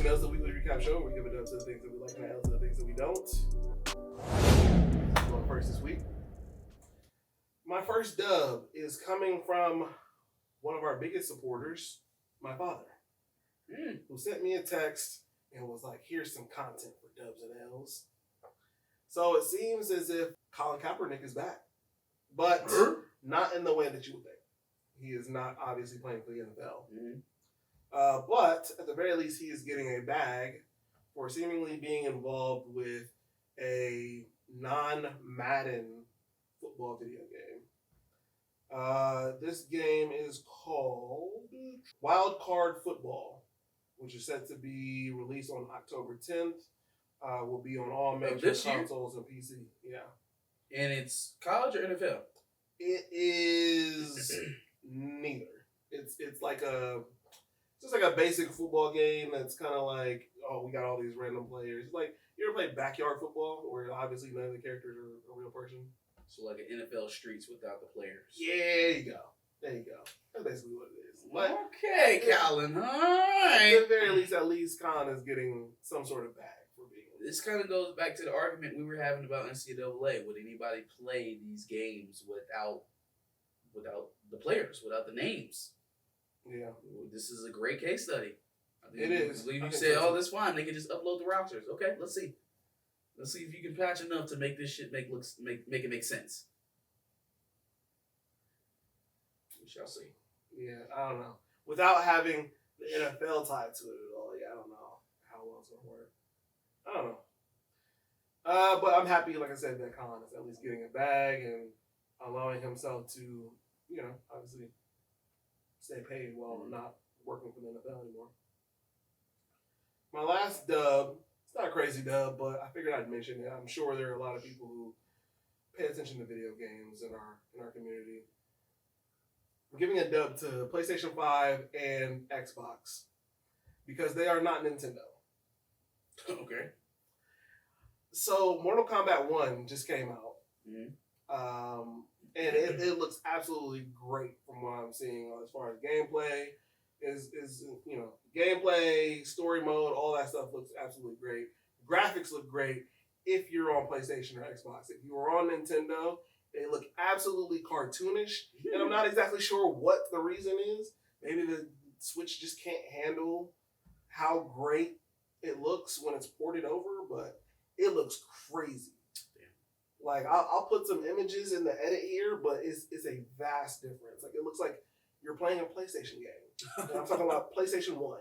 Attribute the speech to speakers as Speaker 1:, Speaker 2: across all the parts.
Speaker 1: Emails, the weekly recap show. We give it up to the things that we like and L's to the things that we don't. Going first this week. My first dub is coming from one of our biggest supporters, my father, who sent me a text and was like, here's some content for dubs and L's. So it seems as if Colin Kaepernick is back, but not in the way that you would think. He is not obviously playing for the NFL. But at the very least, he is getting a bag for seemingly being involved with a non-Madden football video game. This game is called Wild Card Football, which is set to be released on October 10th. Will be on all major consoles and PC. Yeah.
Speaker 2: And it's college or NFL?
Speaker 1: It is neither. It's like just like a basic football game that's kind of like, oh, we got all these random players. It's like, you ever play backyard football where obviously none of the characters are a real person?
Speaker 2: So like an NFL Streets without the players.
Speaker 1: Yeah, there you go. There you go. That's basically what it is. But
Speaker 2: okay, Colin. All right.
Speaker 1: At the very least, at least Con is getting some sort of bag for being.
Speaker 2: This kind of goes back to the argument we were having about NCAA. Would anybody play these games without the players, without the names?
Speaker 1: Yeah.
Speaker 2: This is a great case study.
Speaker 1: It is.
Speaker 2: You say, oh, that's fine. They can just upload the rosters. Okay, let's see. Let's see if you can patch enough to make this shit make it make sense. We shall see.
Speaker 1: Yeah, I don't know. Without having the NFL tied to it at all, yeah, I don't know how well it's gonna work. I don't know. But I'm happy, like I said, that Colin is at least getting a bag and allowing himself to, obviously stay paid while not working for the NFL anymore. My last dub, it's not a crazy dub, but I figured I'd mention it. I'm sure there are a lot of people who pay attention to video games in our community. I'm giving a dub to PlayStation 5 and Xbox because they are not Nintendo.
Speaker 2: Okay.
Speaker 1: So Mortal Kombat 1 just came out. And it looks absolutely great from what I'm seeing as far as gameplay. Gameplay, story mode, all that stuff looks absolutely great. Graphics look great if you're on PlayStation or Xbox. If you are on Nintendo, they look absolutely cartoonish. And I'm not exactly sure what the reason is. Maybe the Switch just can't handle how great it looks when it's ported over, but it looks crazy. Like, I'll put some images in the edit here, but it's a vast difference. Like, it looks like you're playing a PlayStation game. And I'm talking about PlayStation 1,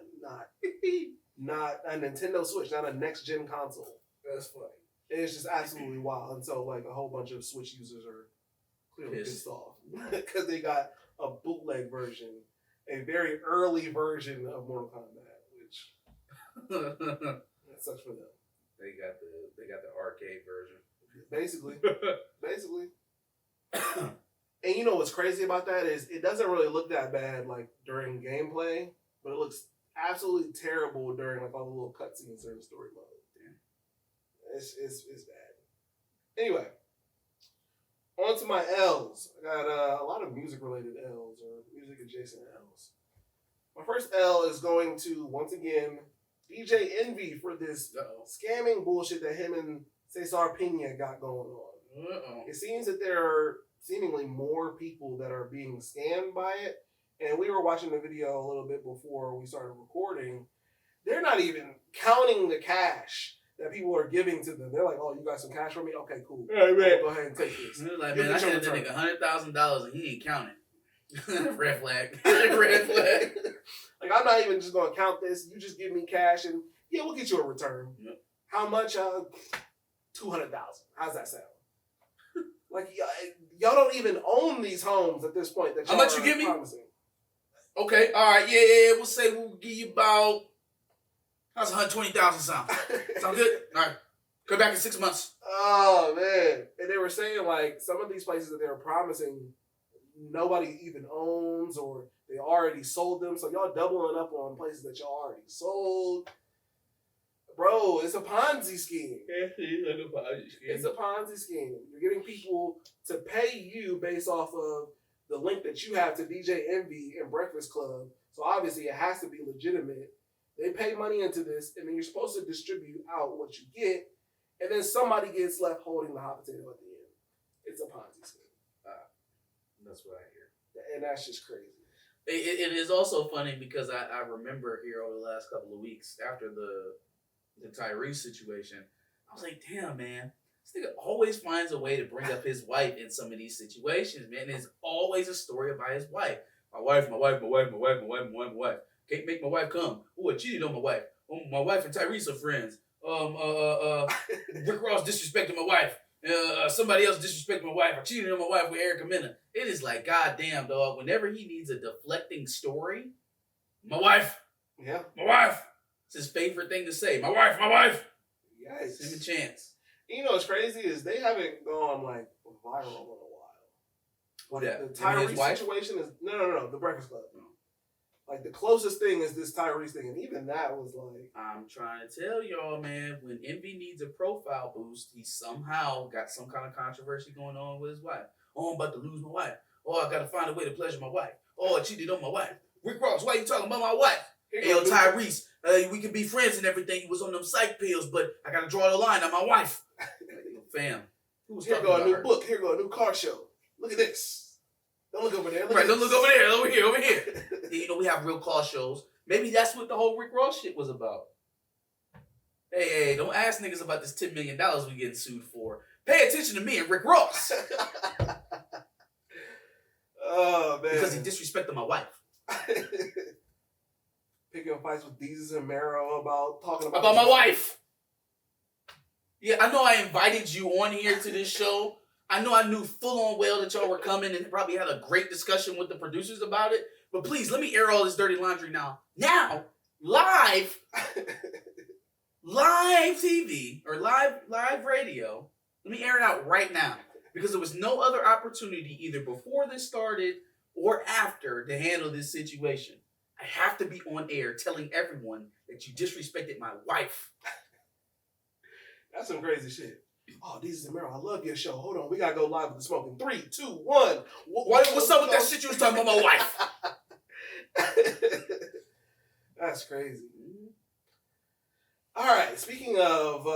Speaker 1: not a Nintendo Switch, not a next-gen console.
Speaker 2: That's funny.
Speaker 1: It's just absolutely wild. And so, like, a whole bunch of Switch users are clearly pissed off because they got a bootleg version, a very early version of Mortal Kombat, which that sucks for them.
Speaker 2: They got the arcade version.
Speaker 1: Basically. And you know what's crazy about that is it doesn't really look that bad like during gameplay, but it looks absolutely terrible during like all the little cutscenes or the story mode. Yeah. It's bad. Anyway, on to my L's. I got a lot of music related L's or music adjacent L's. My first L is going to, once again, DJ Envy for this scamming bullshit that him and Cesar Pena got going on. It seems that there are seemingly more people that are being scammed by it. And we were watching the video a little bit before we started recording. They're not even counting the cash that people are giving to them. They're like, oh, you got some cash for me? Okay, cool.
Speaker 2: All right,
Speaker 1: go ahead and take this.
Speaker 2: Like, man, I sent that nigga $100,000 and he ain't counting. Red flag. Red flag.
Speaker 1: Like, I'm not even just going to count this. You just give me cash and, yeah, we'll get you a return. Yep. How much? $200,000. How's that sound? Like, y'all don't even own these homes at this point. That
Speaker 2: how much you give me?
Speaker 1: Promising.
Speaker 2: Okay, all right, yeah. We'll say we'll give you about, how's $120,000 sound? Sound good? All right, come back in 6 months.
Speaker 1: Oh, man. And they were saying, like, some of these places that they were promising, nobody even owns or they already sold them. So y'all doubling up on places that y'all already sold. Bro, it's a Ponzi scheme. It's a Ponzi scheme. You're getting people to pay you based off of the link that you have to DJ Envy and Breakfast Club. So obviously it has to be legitimate. They pay money into this, and then you're supposed to distribute out what you get, and then somebody gets left holding the hot potato at the end. It's a Ponzi scheme.
Speaker 2: That's what I hear.
Speaker 1: And that's just crazy.
Speaker 2: It is also funny because I remember here over the last couple of weeks after the Tyrese situation, I was like, damn, man, this nigga always finds a way to bring up his wife in some of these situations, man. There's always a story about his wife. My wife. Can't make my wife come. Oh, I cheated on my wife. Oh, my wife and Tyrese are friends. Rick Ross disrespected my wife. Somebody else disrespected my wife. I cheated on my wife with Erica Mena. It is like, goddamn, dog. Whenever he needs a deflecting story, my wife.
Speaker 1: Yeah.
Speaker 2: My wife. It's his favorite thing to say. My wife.
Speaker 1: Yes.
Speaker 2: Him a chance.
Speaker 1: You know what's crazy is they haven't gone like viral in a while. Like
Speaker 2: Yeah.
Speaker 1: the Tyrese situation is no, the Breakfast Club.
Speaker 2: No.
Speaker 1: Like the closest thing is this Tyrese thing, and even that was like.
Speaker 2: I'm trying to tell y'all, man, when Envy needs a profile boost, he somehow got some kind of controversy going on with his wife. Oh, I'm about to lose my wife. Oh, I gotta find a way to pleasure my wife. Oh, I cheated on my wife. Rick Ross, why you talking about my wife? Hey, yo, Tyrese, we can be friends and everything. You was on them psych pills, but I gotta draw the line on my wife. Fam, who's
Speaker 1: Here
Speaker 2: talking
Speaker 1: go a
Speaker 2: about
Speaker 1: new
Speaker 2: her?
Speaker 1: book. Here go a new car show. Look at this. Don't look over there.
Speaker 2: Right, don't look over there. Over here. You know, we have real car shows. Maybe that's what the whole Rick Ross shit was about. Hey, don't ask niggas about this $10 million we getting sued for. Pay attention to me and Rick Ross.
Speaker 1: Oh, man.
Speaker 2: Because he disrespected my wife.
Speaker 1: Picking fights with Deezus and Mero about talking
Speaker 2: About my wife. Yeah, I know I invited you on here to this show. I know I knew full on well that y'all were coming and probably had a great discussion with the producers about it. But please, let me air all this dirty laundry now. Now, live TV or live radio. Let me air it out right now. Because there was no other opportunity either before this started or after to handle this situation. I have to be on air telling everyone that you disrespected my wife.
Speaker 1: That's some crazy shit. Oh, Deezus and Mero, I love your show. Hold on, we gotta go live with the smoke in 3, 2, 1.
Speaker 2: What's up with that shit you was talking about my wife?
Speaker 1: That's crazy. All right, speaking of,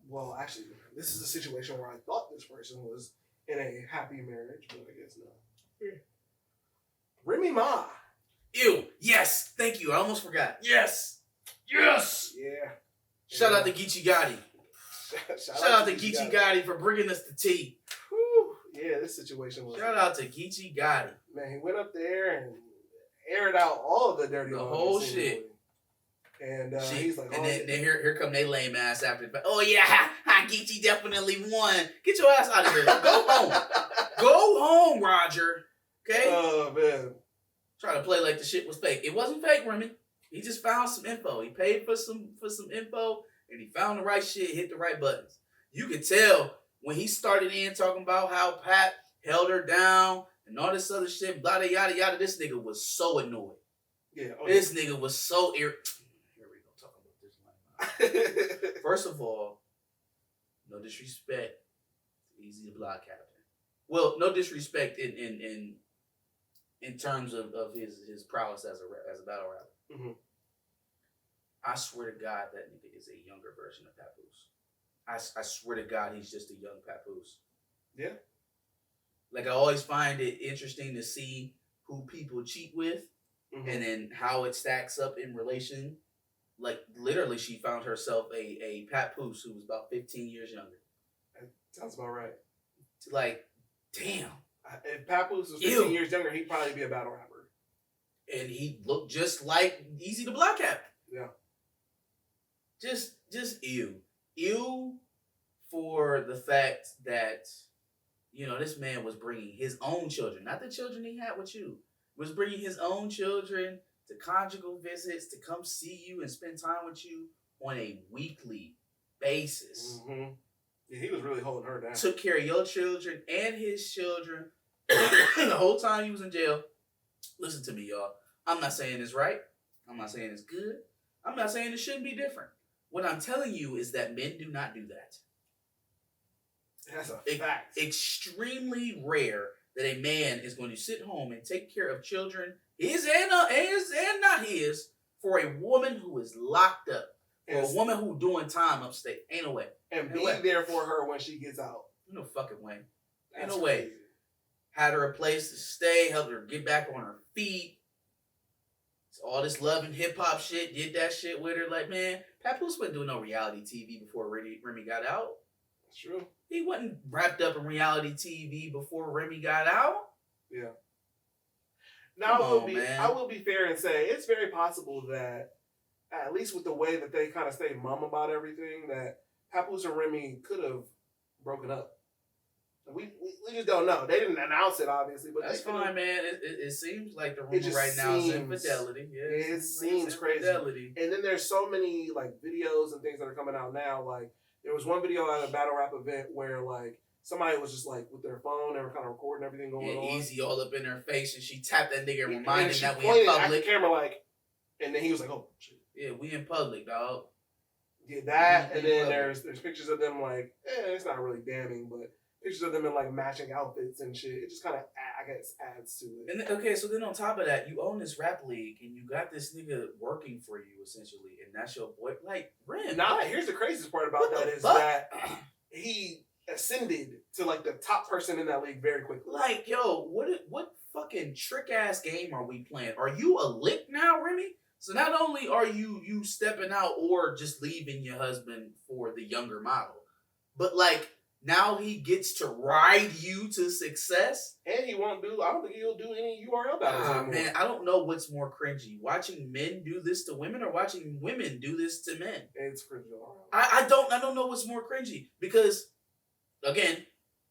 Speaker 1: well, actually, this is a situation where I thought this person was in a happy marriage, but I guess not. Remy Ma.
Speaker 2: Ew. Yes. Thank you. I almost forgot. Yes.
Speaker 1: Yeah.
Speaker 2: Shout out to Geechee Gotti. Shout out to Geechee Gotti for bringing us the tea.
Speaker 1: Whew. Yeah, this situation was.
Speaker 2: Shout out to Geechee Gotti.
Speaker 1: Man, he went up there and aired out all of the dirty
Speaker 2: The
Speaker 1: laundry,
Speaker 2: whole
Speaker 1: seemingly.
Speaker 2: shit.
Speaker 1: And he's like,
Speaker 2: and
Speaker 1: oh,
Speaker 2: then here come they lame ass after. Oh yeah, Geechee definitely won. Get your ass out of here. Go home. Go home, Roger. Okay.
Speaker 1: Oh man.
Speaker 2: Try to play like the shit was fake. It wasn't fake, Remy. He just found some info. He paid for some info, and he found the right shit, hit the right buttons. You could tell when he started in talking about how Pat held her down and all this other shit, blah, yada, yada. This nigga was so annoyed.
Speaker 1: Yeah.
Speaker 2: This nigga was so Here we go, talking about this line. First of all, no disrespect to Easy the Block Captain. Well, no disrespect in terms of his prowess as a battle rapper.
Speaker 1: Mm-hmm.
Speaker 2: I swear to God, that nigga is a younger version of Papoose. I swear to God, he's just a young Papoose.
Speaker 1: Yeah.
Speaker 2: Like, I always find it interesting to see who people cheat with and then how it stacks up in relation. Like, literally, she found herself a Papoose who was about 15 years younger.
Speaker 1: That sounds about right.
Speaker 2: Like, damn.
Speaker 1: If Papoose was 15 years younger, he'd probably be a battle rapper.
Speaker 2: And he looked just like Easy the Block Captain.
Speaker 1: Yeah.
Speaker 2: Just ew. Ew for the fact that, you know, this man was bringing his own children, not the children he had with you, was bringing his own children to conjugal visits, to come see you and spend time with you on a weekly basis.
Speaker 1: Mm-hmm. Yeah, he was really holding her down.
Speaker 2: Took care of your children and his children the whole time he was in jail. Listen to me, y'all. I'm not saying it's right. I'm not saying it's good. I'm not saying it shouldn't be different. What I'm telling you is that men do not do that.
Speaker 1: That's a fact.
Speaker 2: Extremely rare that a man is going to sit home and take care of children, his and not his, For a woman who is locked up, for
Speaker 1: And,
Speaker 2: a woman who doing time upstate, ain't no way.
Speaker 1: and
Speaker 2: Ain't
Speaker 1: be
Speaker 2: no way.
Speaker 1: there for her when she gets out.
Speaker 2: Ain't no fucking way. Ain't
Speaker 1: That's
Speaker 2: no way.
Speaker 1: crazy.
Speaker 2: Had her a place to stay, helped her get back on her feet. So all this love and hip hop shit, did that shit with her. Like, man, Papoose wasn't doing no reality TV before Remy got out.
Speaker 1: That's true.
Speaker 2: He wasn't wrapped up in reality TV before Remy got out.
Speaker 1: Yeah. Now I will be fair and say it's very possible that, at least with the way that they kind of stay mum about everything, that Papoose and Remy could have broken up. We just don't know. They didn't announce it, obviously, but
Speaker 2: that's fine, man. It seems like the
Speaker 1: It
Speaker 2: rumor
Speaker 1: just
Speaker 2: right now is
Speaker 1: seems-
Speaker 2: infidelity. Yeah,
Speaker 1: it seems crazy.
Speaker 2: Infidelity.
Speaker 1: And then there's so many like videos and things that are coming out now. Like there was one video at a battle rap event where like somebody was just like with their phone, they were kind of recording everything going
Speaker 2: Yeah,
Speaker 1: on.
Speaker 2: Easy all up in her face, and she tapped that nigga and
Speaker 1: And
Speaker 2: reminded
Speaker 1: she
Speaker 2: him that we
Speaker 1: pointed
Speaker 2: in
Speaker 1: at the
Speaker 2: public.
Speaker 1: camera like, and then he was like, "Oh shit."
Speaker 2: Yeah, we in public, dog.
Speaker 1: Yeah, that,
Speaker 2: We
Speaker 1: and
Speaker 2: in
Speaker 1: then
Speaker 2: public.
Speaker 1: there's pictures of them like, it's not really damning, but pictures of them in like matching outfits and shit. It just kind of, I guess, adds to it.
Speaker 2: And okay, so then on top of that, you own this rap league, and you got this nigga working for you essentially, and that's your boy. Like, Ren.
Speaker 1: Now, here's the craziest part about
Speaker 2: What
Speaker 1: that
Speaker 2: the
Speaker 1: is
Speaker 2: fuck?
Speaker 1: that he ascended to like the top person in that league very quickly.
Speaker 2: Like, yo, what fucking trick ass game are we playing? Are you a lick now, Remy? So not only are you stepping out or just leaving your husband for the younger model, but like now he gets to ride you to success.
Speaker 1: And he won't do, I don't think he'll do any URL battles anymore.
Speaker 2: Man, I don't know what's more cringy: watching men do this to women or watching women do this to men.
Speaker 1: It's cringy.
Speaker 2: I don't know what's more cringy because, again,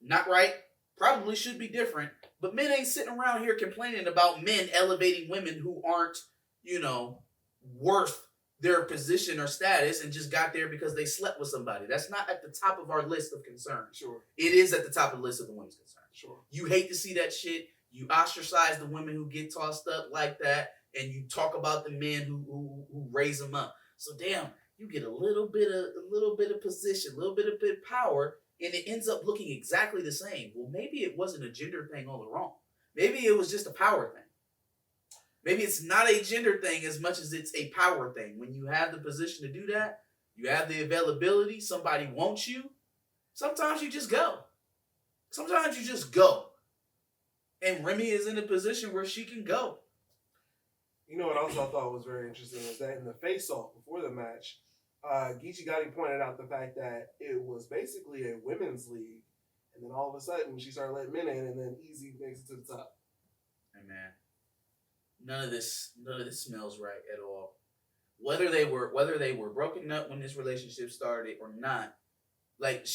Speaker 2: not right. Probably should be different. But men ain't sitting around here complaining about men elevating women who aren't, worth their position or status and just got there because they slept with somebody. That's not at the top of our list of concerns.
Speaker 1: Sure.
Speaker 2: It is at the top of the list of the women's concerns.
Speaker 1: Sure.
Speaker 2: You hate to see that shit. You ostracize the women who get tossed up like that, and you talk about the men who raise them up. So damn, you get a little bit of position, a little bit of power, and it ends up looking exactly the same. Well, maybe it wasn't a gender thing all along. Maybe it was just a power thing. Maybe it's not a gender thing as much as it's a power thing. When you have the position to do that, you have the availability, somebody wants you, sometimes you just go. Sometimes you just go. And Remy is in a position where she can go.
Speaker 1: You know what else I thought was very interesting is that in the face-off before the match, Geechee Gotti pointed out the fact that it was basically a women's league, and then all of a sudden she started letting men in, and then Easy makes it to the top.
Speaker 2: Hey man, none of this smells right at all. Whether they were broken up when this relationship started or not, like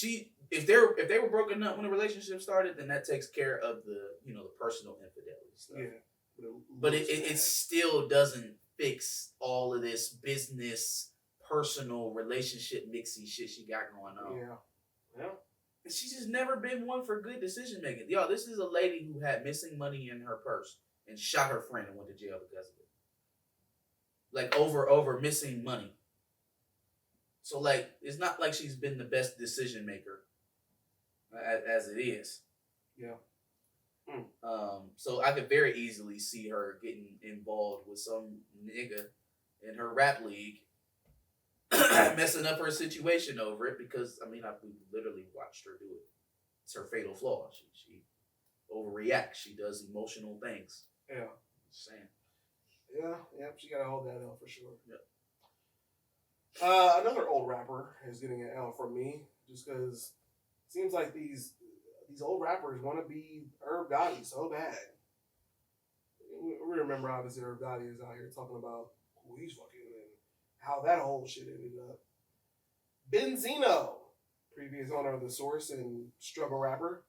Speaker 2: if they were broken up when the relationship started, then that takes care of the the personal infidelity stuff.
Speaker 1: Yeah,
Speaker 2: but it still doesn't fix all of this business, personal, relationship mixy shit she got going on.
Speaker 1: Yeah.
Speaker 2: And she's just never been one for good decision making. Yo, this is a lady who had missing money in her purse and shot her friend and went to jail because of it. Like over missing money. So like it's not like she's been the best decision maker as it is.
Speaker 1: Yeah.
Speaker 2: So I could very easily see her getting involved with some nigga in her rap league, messing up her situation over it because we literally watched her do it. It's her fatal flaw. She overreacts. She does emotional things.
Speaker 1: Yeah.
Speaker 2: Just saying.
Speaker 1: Yeah, she gotta hold that L for sure.
Speaker 2: Yep.
Speaker 1: Another old rapper is getting an L from me just because it seems like these old rappers want to be Irv Gotti so bad. We remember obviously Irv Gotti is out here talking about who he's fucking and how that whole shit ended up. Benzino, previous owner of The Source and struggle rapper,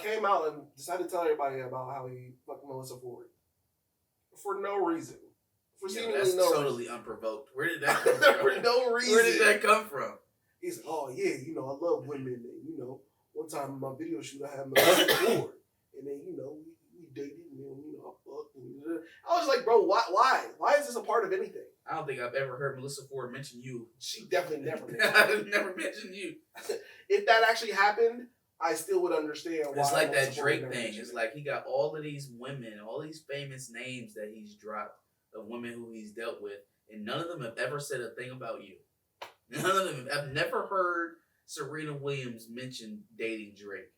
Speaker 1: came out and decided to tell everybody about how he fucked Melissa Ford. For no reason. For seemingly
Speaker 2: that's
Speaker 1: no
Speaker 2: totally
Speaker 1: reason.
Speaker 2: unprovoked. Where did that come from?
Speaker 1: For no reason.
Speaker 2: Where did that come from?
Speaker 1: He's like, oh yeah, I love women. And, one time in my video shoot, I had Melissa Ford. And then, we dated and then, I fucked. And, I was like, bro, why? Why is this a part of anything?
Speaker 2: I don't think I've ever heard Melissa Ford mention you.
Speaker 1: She definitely never did.
Speaker 2: I've never mentioned you.
Speaker 1: If that actually happened, I still would understand why.
Speaker 2: It's like
Speaker 1: Melissa
Speaker 2: that
Speaker 1: Ford
Speaker 2: Drake
Speaker 1: never
Speaker 2: thing.
Speaker 1: mentioned
Speaker 2: It's
Speaker 1: it.
Speaker 2: like he got all of these women, all these famous names that he's dropped of women who he's dealt with, and none of them have ever said a thing about you. None of them. I've never heard Serena Williams mention dating Drake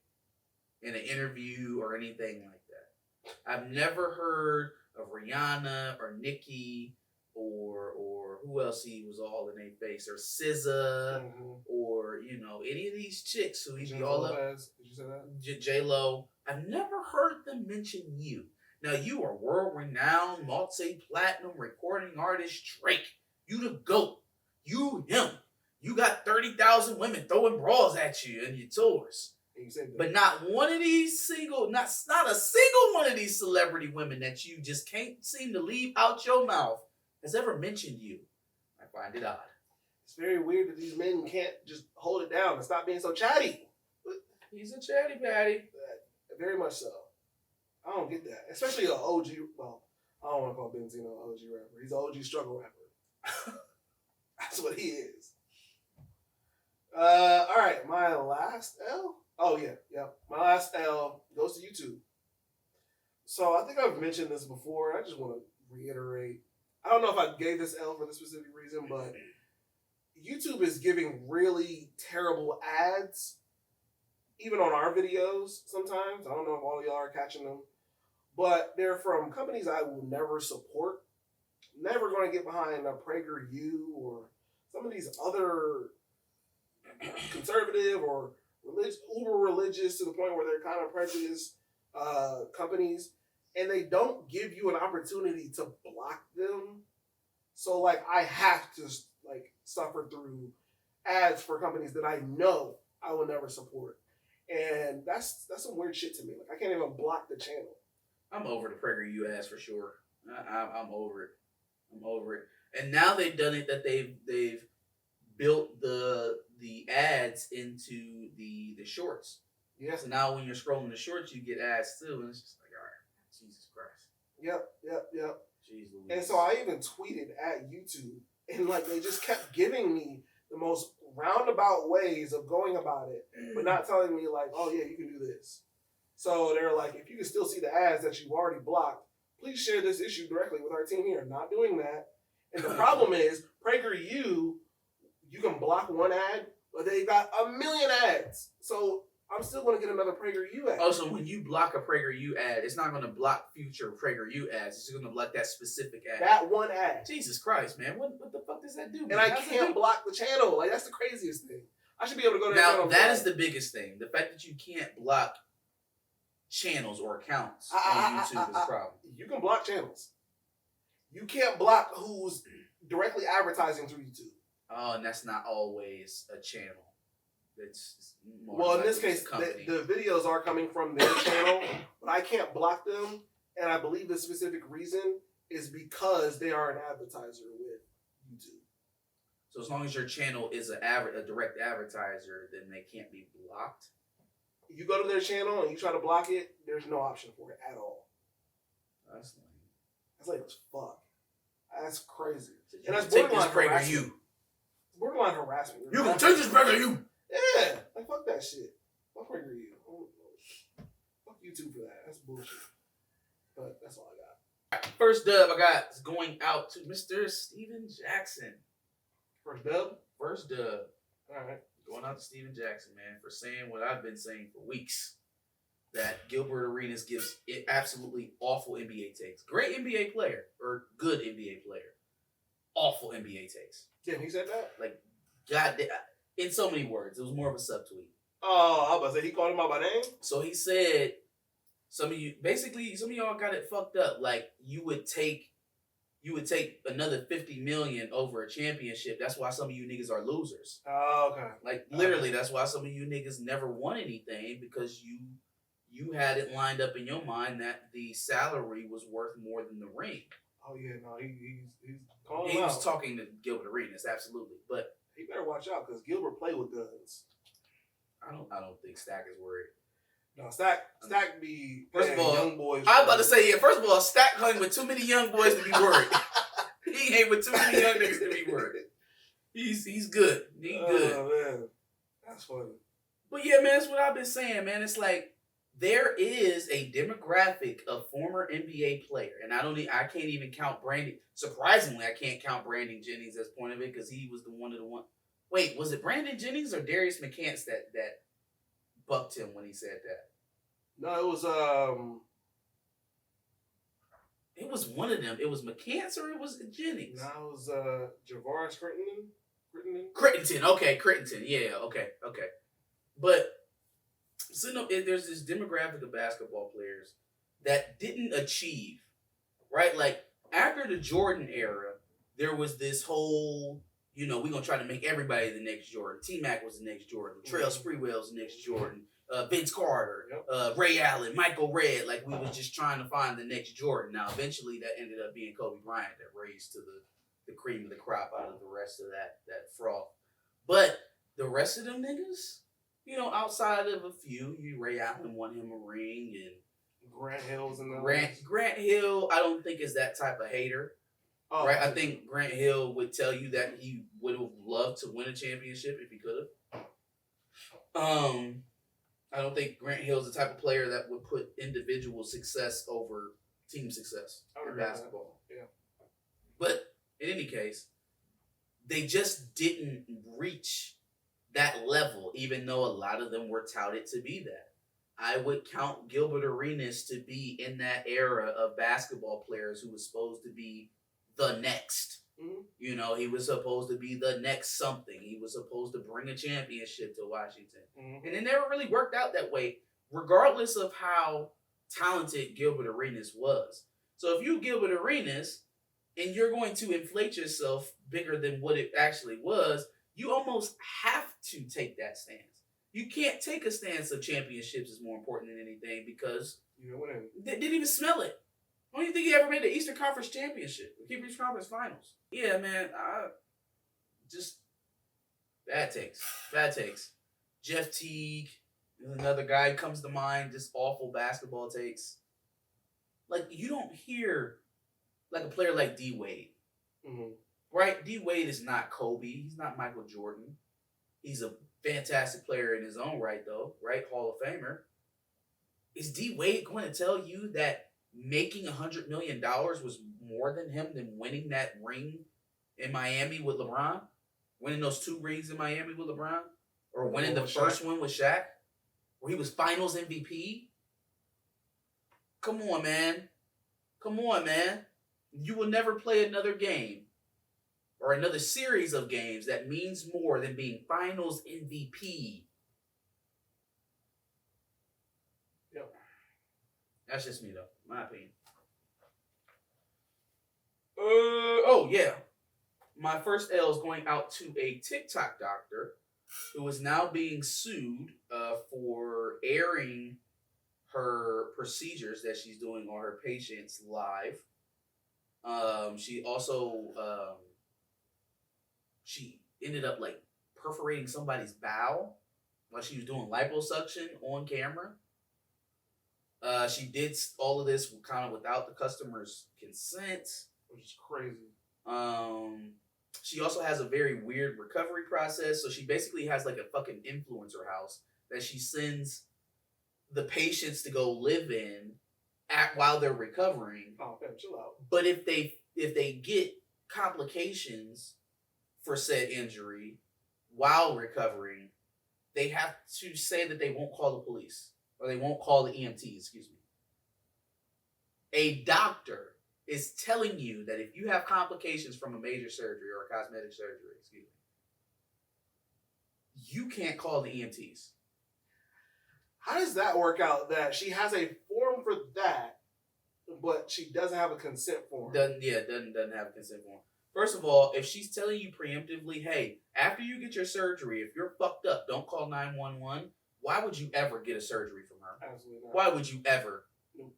Speaker 2: in an interview or anything like that. I've never heard of Rihanna or Nicki or who else he was all in their face, or SZA, or any of these chicks who he'd be all up.
Speaker 1: Did you say that?
Speaker 2: J-Lo. I've never heard them mention you. Now you are world-renowned, multi-platinum recording artist Drake. You the GOAT. You him. You got 30,000 women throwing bras at you in your tours. But not one of these not a single one of these celebrity women that you just can't seem to leave out your mouth has ever mentioned you. I find it odd.
Speaker 1: It's very weird that these men can't just hold it down and stop being so chatty.
Speaker 2: He's a chatty patty.
Speaker 1: Very much so. I don't get that. Especially an OG, well, I don't want to call Benzino an OG rapper. He's an OG struggle rapper. That's what he is. All right, my last L? Oh, yeah. My last L goes to YouTube. So I think I've mentioned this before. I just want to reiterate. I don't know if I gave this L for this specific reason, but YouTube is giving really terrible ads, even on our videos sometimes. I don't know if all of y'all are catching them, but they're from companies I will never support. Never going to get behind a PragerU or some of these other conservative or uber religious to the point where they're kind of prejudiced companies, and they don't give you an opportunity to block them. So I have to suffer through ads for companies that I know I will never support, and that's some weird shit to me. I can't even block the channel.
Speaker 2: I'm over the PragerU ads for sure. I'm over it. I'm over it. And now they've done it that they've built the ads into the shorts.
Speaker 1: Yeah.
Speaker 2: So now when you're scrolling the shorts, you get ads too, and it's just all right, Jesus Christ.
Speaker 1: Yep.
Speaker 2: Jeez Louise.
Speaker 1: And so I even tweeted at YouTube, and they just kept giving me the most roundabout ways of going about it, but not telling me oh yeah, you can do this. So they're like, if you can still see the ads that you've already blocked, please share this issue directly with our team here. Not doing that. And the problem is, PragerU, you can block one ad, but they got a million ads. So I'm still going to get another PragerU ad.
Speaker 2: Oh, so when you block a PragerU ad, it's not going to block future PragerU ads. It's just going to block that specific ad.
Speaker 1: That one ad.
Speaker 2: Jesus Christ, man. What the fuck does that do?
Speaker 1: And I can't block the channel. That's the craziest thing. I should be able to go to that channel.
Speaker 2: Now, that is the biggest thing. The fact that you can't block channels or accounts on YouTube is a problem.
Speaker 1: You can block channels. You can't block who's directly advertising through YouTube.
Speaker 2: Oh, and that's not always a channel. It's more
Speaker 1: well, in this case, the videos are coming from their channel, but I can't block them. And I believe the specific reason is because they are an advertiser with YouTube.
Speaker 2: So as long as your channel is a direct advertiser, then they can't be blocked?
Speaker 1: You go to their channel and you try to block it, there's no option for it at all.
Speaker 2: That's
Speaker 1: lame as fuck. That's crazy.
Speaker 2: So
Speaker 1: and that's borderline harassment.
Speaker 2: It's
Speaker 1: borderline harassment.
Speaker 2: You can take this PragerU.
Speaker 1: Yeah. Fuck that shit. Fuck PragerU. Fuck YouTube for that. That's bullshit. But that's all I got.
Speaker 2: First dub I got is going out to Mr. Steven Jackson.
Speaker 1: First dub?
Speaker 2: First dub.
Speaker 1: All right.
Speaker 2: Going out to Steven Jackson, man, for saying what I've been saying for weeks. That Gilbert Arenas gives it absolutely awful NBA takes. Great NBA player, or good NBA player. Awful NBA takes.
Speaker 1: Damn, he said that?
Speaker 2: God, in so many words. It was more of a subtweet.
Speaker 1: Oh, I was about to say, he called him out by name?
Speaker 2: So he said, some of y'all got it fucked up. You would take another $50 million over a championship. That's why some of you niggas are losers.
Speaker 1: Oh, okay.
Speaker 2: Literally, that's why some of you niggas never won anything, because you had it lined up in your mind that the salary was worth more than the ring.
Speaker 1: Oh yeah, no, he's calling
Speaker 2: He
Speaker 1: him
Speaker 2: was
Speaker 1: out.
Speaker 2: talking to Gilbert Arenas, absolutely, but
Speaker 1: he better watch out because Gilbert play with guns.
Speaker 2: I don't think Stack is worried.
Speaker 1: No, Stack be
Speaker 2: First of all,
Speaker 1: young boys.
Speaker 2: I was about to say, first of all, Stack hung with too many young boys to be worried. He ain't with too many young niggas to be worried. He's good. He good.
Speaker 1: Oh man, that's funny.
Speaker 2: But yeah, man, that's what I've been saying, man. It's there is a demographic of former NBA player, and I can't even count Brandon. Surprisingly, I can't count Brandon Jennings as point of it because he was the one. Wait, was it Brandon Jennings or Darius McCants that bucked him when he said that?
Speaker 1: No, it was
Speaker 2: It was one of them. It was McCants or it was Jennings.
Speaker 1: No, it was Javaris Crittenton.
Speaker 2: Crittenton. Okay, Crittenton. Yeah. Okay. But so no, there's this demographic of basketball players that didn't achieve, right? Like after the Jordan era, there was this whole, we're gonna try to make everybody the next Jordan. T-Mac was the next Jordan. Trail Sprewell was the next Jordan. Vince Carter, Ray Allen, Michael Redd. Like we was just trying to find the next Jordan. Now eventually that ended up being Kobe Bryant that raised to the cream of the crop out of the rest of that froth. But the rest of them niggas, outside of a few, Ray Allen won him a ring, and
Speaker 1: Grant Hill's in the
Speaker 2: Grant Hill, I don't think is that type of hater.
Speaker 1: Oh,
Speaker 2: right? I think Grant Hill would tell you that he would have loved to win a championship if he could have. I don't think Grant Hill's the type of player that would put individual success over team success in basketball.
Speaker 1: Yeah.
Speaker 2: But in any case, they just didn't reach that level, even though a lot of them were touted to be that. I would count Gilbert Arenas to be in that era of basketball players who was supposed to be the next.
Speaker 1: Mm-hmm.
Speaker 2: He was supposed to be the next something. He was supposed to bring a championship to Washington.
Speaker 1: Mm-hmm.
Speaker 2: And it never really worked out that way, regardless of how talented Gilbert Arenas was. So if you Gilbert Arenas and you're going to inflate yourself bigger than what it actually was, you almost have to take that stance. You can't take a stance of championships is more important than anything because they didn't even smell it. I don't even think he ever made the Eastern Conference Championship. The Eastern Conference Finals. Yeah, man. Just bad takes. Jeff Teague, another guy comes to mind. Just awful basketball takes. Like you don't hear like a player like D Wade, right? D Wade is not Kobe. He's not Michael Jordan. He's a fantastic player in his own right, though. Right, Hall of Famer. Is D Wade going to tell you that making $100 million was more than him than winning that ring in Miami with LeBron? Winning those 2 rings in Miami with LeBron? Or winning the first one with Shaq? Where he was finals MVP? Come on, man. You will never play another game or another series of games that means more than being finals MVP.
Speaker 1: Yep.
Speaker 2: That's just me, though. My opinion. Oh, yeah. My first L is going out to a TikTok doctor who is now being sued for airing her procedures that she's doing on her patients live. She also she ended up like perforating somebody's bowel while she was doing liposuction on camera. She did all of this kind of without the customer's consent,
Speaker 1: which is crazy.
Speaker 2: She also has a very weird recovery process. So she basically has like a fucking influencer house that she sends the patients to go live in while they're recovering.
Speaker 1: Oh, man, chill out.
Speaker 2: But if they get complications for said injury while recovering, they have to say that they won't call the police or they won't call the EMT, excuse me. A doctor is telling you that if you have complications from a major surgery or a cosmetic surgery, excuse me, you can't call the EMTs.
Speaker 1: How does that work out that she has a form for that, but she doesn't have a consent form?
Speaker 2: Doesn't have a consent form. First of all, if she's telling you preemptively, hey, after you get your surgery, if you're fucked up, don't call 911, why would you ever get a surgery from her?
Speaker 1: Absolutely not.
Speaker 2: Why would you ever?
Speaker 1: Nope.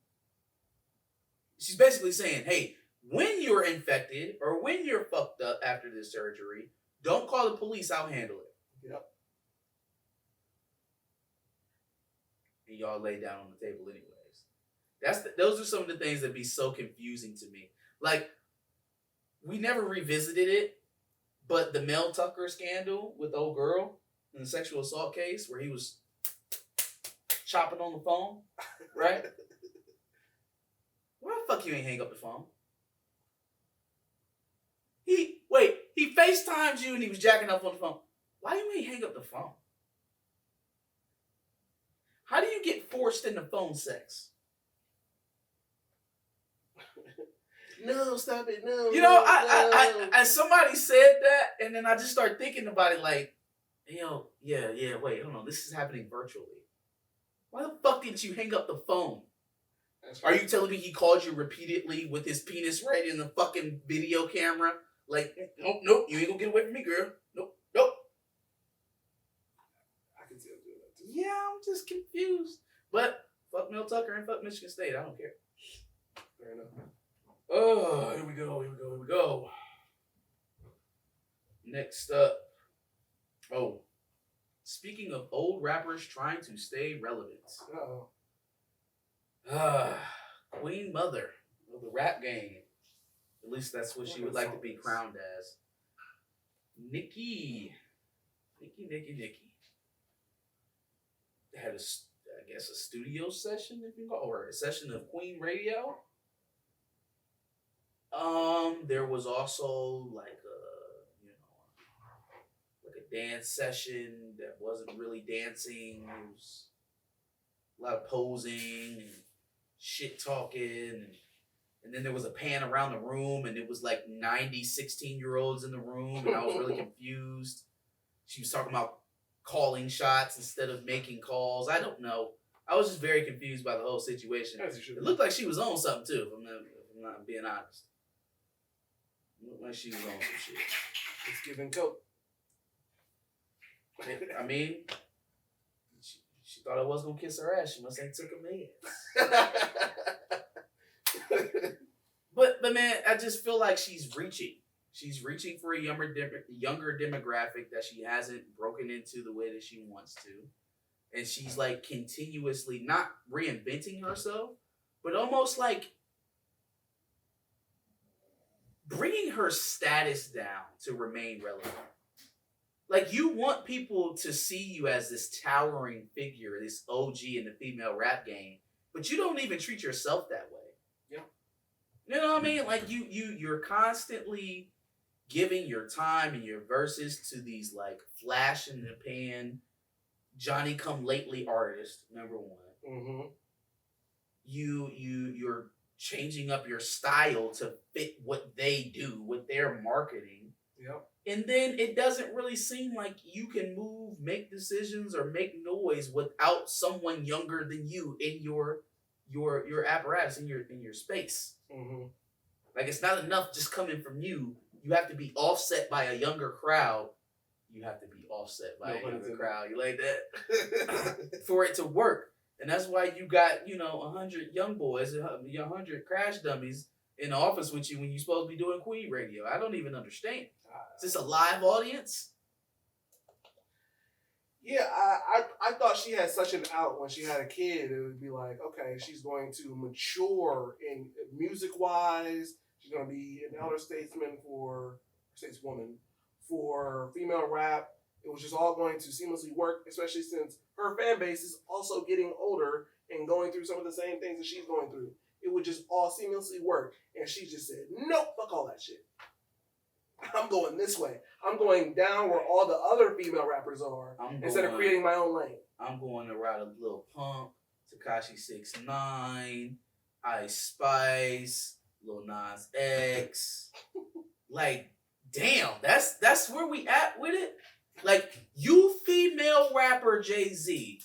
Speaker 2: She's basically saying, hey, when you're infected or when you're fucked up after this surgery, don't call the police, I'll handle it.
Speaker 1: Yep.
Speaker 2: And y'all lay down on the table anyways. Those are some of the things that be so confusing to me. Like, we never revisited it, but the Mel Tucker scandal with old girl in the sexual assault case where he was chopping on the phone, right? Why the fuck you ain't hang up the phone? He FaceTimed you and he was jacking up on the phone. Why you ain't hang up the phone? How do you get forced into phone sex?
Speaker 1: No, stop it. No.
Speaker 2: You know, I somebody said that, and then I just started thinking about it like, wait, hold on, this is happening virtually. Why the fuck didn't you hang up the phone? Are you telling me he called you repeatedly with his penis right in the fucking video camera? Like, nope, you ain't gonna get away from me, girl. Nope.
Speaker 1: I can see him doing that too.
Speaker 2: Yeah, I'm just confused. But fuck Mel Tucker and fuck Michigan State. I don't care.
Speaker 1: Fair enough.
Speaker 2: Oh, here we go. Next up. Oh. Speaking of old rappers trying to stay relevant.
Speaker 1: Uh-oh.
Speaker 2: Queen Mother of the rap game. At least that's what she would like to be crowned as. Nicki. They had a studio session, if you call, or a session of Queen Radio. There was also like a dance session that wasn't really dancing. It was a lot of posing and shit talking, and then there was a pan around the room, and it was like 90 16-year-olds in the room, and I was really confused. She was talking about calling shots instead of making calls. I don't know. I was just very confused by the whole situation. It looked like she was on something too, if I'm not being honest. It looked like she was on some shit.
Speaker 1: It's giving coke.
Speaker 2: I mean, she thought I was gonna kiss her ass. She must ain't took a man. But man, I just feel like she's reaching. She's reaching for a younger demographic that she hasn't broken into the way that she wants to. And she's like continuously not reinventing herself, but almost like bringing her status down to remain relevant. Like, you want people to see you as this towering figure, this OG in the female rap game, but you don't even treat yourself that way.
Speaker 1: Yeah.
Speaker 2: You know what I mean? Like, you're constantly giving your time and your verses to these like flash in the pan, Johnny come lately artists, number one.
Speaker 1: Mm-hmm.
Speaker 2: You're changing up your style to fit what they do, what they're marketing.
Speaker 1: Yep.
Speaker 2: And then it doesn't really seem like you can move, make decisions, or make noise without someone younger than you in your apparatus, in your space.
Speaker 1: Mm-hmm.
Speaker 2: Like, it's not enough just coming from you. You have to be offset by a younger crowd. You have to be offset by a younger crowd. You like that? For it to work. And that's why you got, 100 young boys, 100 crash dummies in the office with you when you're supposed to be doing Queen Radio. I don't even understand. Is this a live audience?
Speaker 1: Yeah, I thought she had such an out when she had a kid. It would be like, okay, she's going to mature in music-wise. She's going to be an elder stateswoman for female rap. It was just all going to seamlessly work, especially since her fan base is also getting older and going through some of the same things that she's going through. It would just all seamlessly work. And she just said, nope, fuck all that shit. I'm going this way. I'm going down where all the other female rappers are instead of creating my own lane.
Speaker 2: I'm going to ride a Lil Pump, Tekashi 6ix9ine, Ice Spice, Lil Nas X. Like, damn, that's where we at with it. Like, you female rapper Jay-Z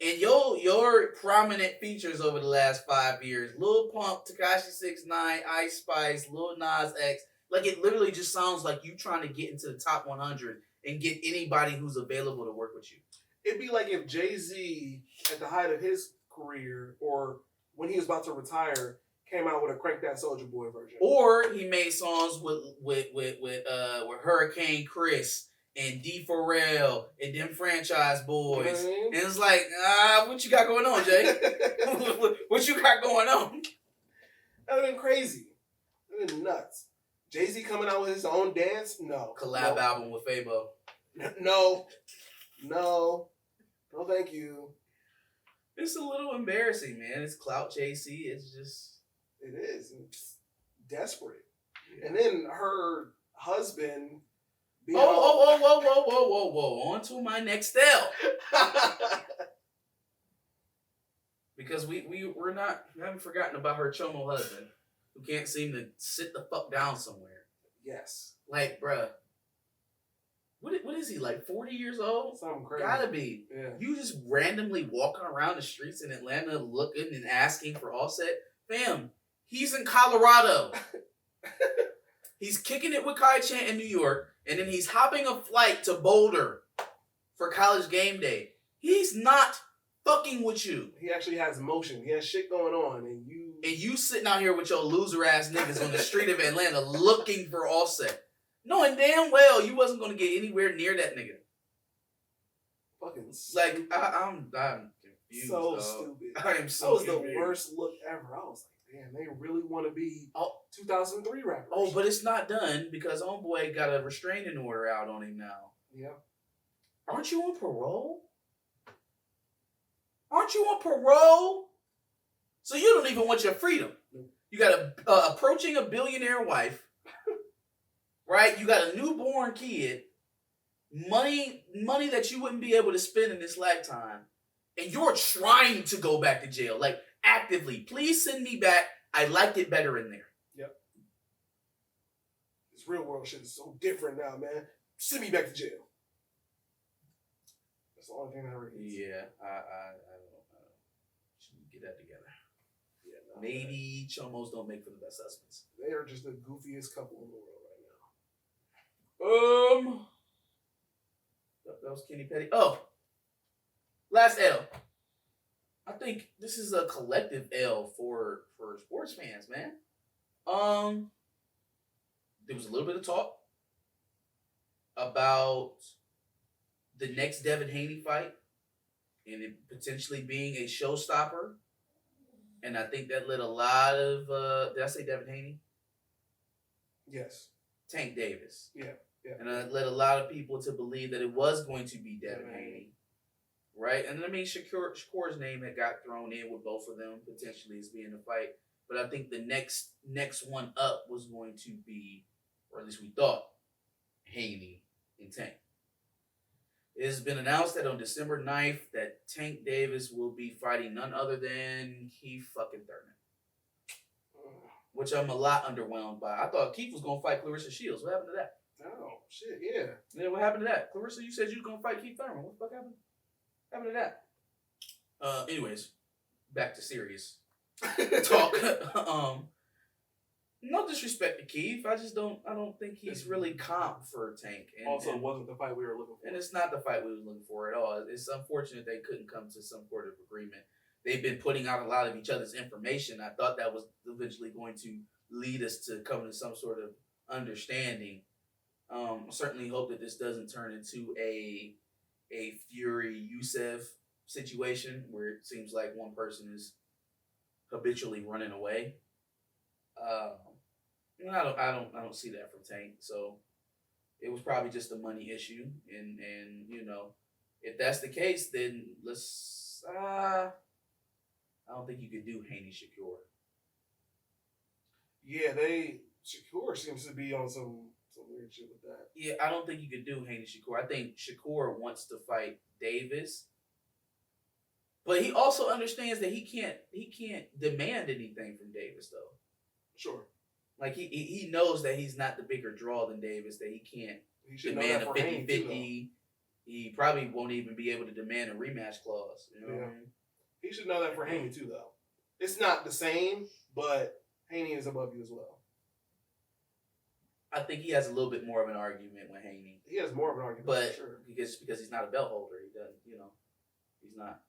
Speaker 2: and your prominent features over the last 5 years, Lil Pump, Tekashi 6ix9ine, Ice Spice, Lil Nas X. Like, it literally just sounds like you trying to get into the top 100 and get anybody who's available to work with you.
Speaker 1: It'd be like if Jay-Z, at the height of his career, or when he was about to retire, came out with a Crank That Soulja Boy version.
Speaker 2: Or he made songs with Hurricane Chris and D Pharrell and them Franchise Boys. You know what I mean? And it's like, what you got going on, Jay? What you got going on?
Speaker 1: That would have been crazy. That would have been nuts. Jay-Z coming out with his own dance? No.
Speaker 2: Collab album with Fabo.
Speaker 1: No. No, thank you.
Speaker 2: It's a little embarrassing, man. It's clout chasey. It's just.
Speaker 1: It is. It's desperate. And then her husband.
Speaker 2: Whoa. On to my next L. Because we haven't forgotten about her chomo husband who can't seem to sit the fuck down somewhere.
Speaker 1: Yes.
Speaker 2: Like, bruh. What is he, like 40 years old?
Speaker 1: Something crazy.
Speaker 2: Gotta be.
Speaker 1: Yeah.
Speaker 2: You just randomly walking around the streets in Atlanta looking and asking for Offset? Fam, he's in Colorado. He's kicking it with Kai Chan in New York, and then he's hopping a flight to Boulder for college game day. He's not fucking with you.
Speaker 1: He actually has motion. He has shit going on, and you
Speaker 2: sitting out here with your loser ass niggas on the street of Atlanta looking for Offset. Knowing damn well you wasn't going to get anywhere near that nigga.
Speaker 1: Fucking
Speaker 2: like I'm confused.
Speaker 1: So
Speaker 2: dog.
Speaker 1: stupid.
Speaker 2: I am so.
Speaker 1: That was
Speaker 2: confused.
Speaker 1: the worst look ever. I was like, damn, they really want to be 2003 rappers.
Speaker 2: Oh, but it's not done because homeboy got a restraining order out on him now.
Speaker 1: Yeah.
Speaker 2: Aren't you on parole? Aren't you on parole? So you don't even want your freedom. You got a approaching a billionaire wife. Right? You got a newborn kid, money that you wouldn't be able to spend in this lifetime, and you're trying to go back to jail. Like, actively. Please send me back. I liked it better in there.
Speaker 1: Yep. This real world shit is so different now, man. Send me back to jail. That's the only thing I read.
Speaker 2: Yeah, I don't should get that together.
Speaker 1: Yeah, no,
Speaker 2: maybe chomos don't make for the best husbands.
Speaker 1: They are just the goofiest couple in the world right now.
Speaker 2: That was Kenny Petty. Oh, last L. I think this is a collective L for sports fans, man. There was a little bit of talk about the next Devin Haney fight and it potentially being a showstopper. And I think that led a lot of, did I say Devin Haney?
Speaker 1: Yes.
Speaker 2: Tank Davis.
Speaker 1: Yeah.
Speaker 2: And it led a lot of people to believe that it was going to be Devin Haney. Right? And I mean, Shakur's name had got thrown in with both of them potentially as being the fight. But I think the next one up was going to be, or at least we thought, Haney and Tank. It has been announced that on December 9th that Tank Davis will be fighting none other than Keith fucking Thurman. Which I'm a lot underwhelmed by. I thought Keith was going to fight Clarissa Shields. What happened to that?
Speaker 1: Oh, shit, yeah.
Speaker 2: Yeah, what happened to that? Clarissa, you said you were going to fight Keith Thurman. What the fuck happened? What happened to that? Anyways, back to serious talk. No disrespect to Keith. I don't think he's really comp for Tank. And,
Speaker 1: also, wasn't the fight we were looking for.
Speaker 2: And it's not the fight we were looking for at all. It's unfortunate they couldn't come to some sort of agreement. They've been putting out a lot of each other's information. I thought that was eventually going to lead us to come to some sort of understanding. I certainly hope that this doesn't turn into a Fury Youssef situation where it seems like one person is habitually running away. I don't see that from Tank. So it was probably just a money issue, and you know, if that's the case, then let's. I don't think you could do Haney Shakur.
Speaker 1: Yeah, Shakur seems to be on some weird shit with that.
Speaker 2: Yeah, I don't think you could do Haney Shakur. I think Shakur wants to fight Davis, but he also understands that he can't demand anything from Davis though.
Speaker 1: Sure.
Speaker 2: Like he knows that he's not the bigger draw than Davis, that he can't demand a 50-50. He probably won't even be able to demand a rematch clause. You know what I mean?
Speaker 1: He should know that for Haney too, though. It's not the same, but Haney is above you as well.
Speaker 2: I think he has a little bit more of an argument with Haney.
Speaker 1: He has more of an argument,
Speaker 2: but
Speaker 1: for sure.
Speaker 2: because he's not a belt holder, he doesn't. You know, he's not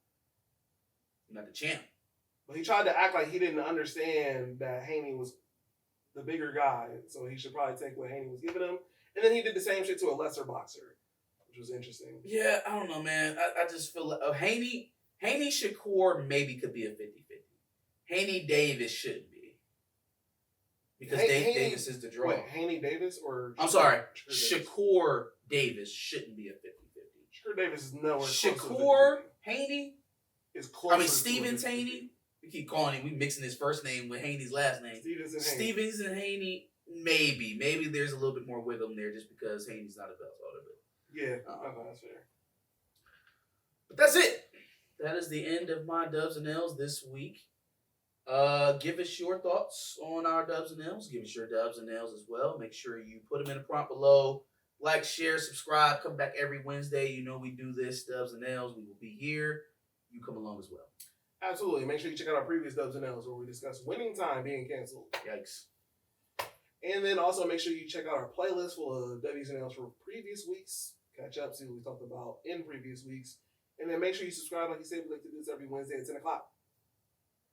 Speaker 2: the champ.
Speaker 1: But he tried to act like he didn't understand that Haney was the bigger guy, so he should probably take what Haney was giving him. And then he did the same shit to a lesser boxer, which was interesting.
Speaker 2: Yeah, I don't know, man. I just feel like Haney Shakur maybe could be a 50-50. Haney Davis shouldn't be. Because Davis is the draw.
Speaker 1: Wait, Haney Davis or...
Speaker 2: I'm sorry. Shakur Davis shouldn't be a 50-50.
Speaker 1: Shakur Davis is nowhere close to
Speaker 2: Shakur, Haney,
Speaker 1: is closer.
Speaker 2: I mean,
Speaker 1: to
Speaker 2: Stevens
Speaker 1: 50.
Speaker 2: Haney. We keep calling him. We mixing his first name with Haney's last name. Stevens and Haney. Maybe there's a little bit more wiggle in there just because Haney's not a belt holder.
Speaker 1: Yeah, okay, that's fair.
Speaker 2: But that's it. That is the end of my Dubs and L's this week. Give us your thoughts on our Dubs and L's. Give us your Dubs and L's as well. Make sure you put them in the prompt below. Like, share, subscribe. Come back every Wednesday. You know we do this, Dubs and L's. We will be here. You come along as well.
Speaker 1: Absolutely. Make sure you check out our previous Dubs and L's where we discuss Winning Time being canceled.
Speaker 2: Yikes.
Speaker 1: And then also make sure you check out our playlist full of W's and L's for previous weeks. Catch up, see what we talked about in previous weeks. And then make sure you subscribe, like you said, we like to do this every Wednesday at 10 o'clock.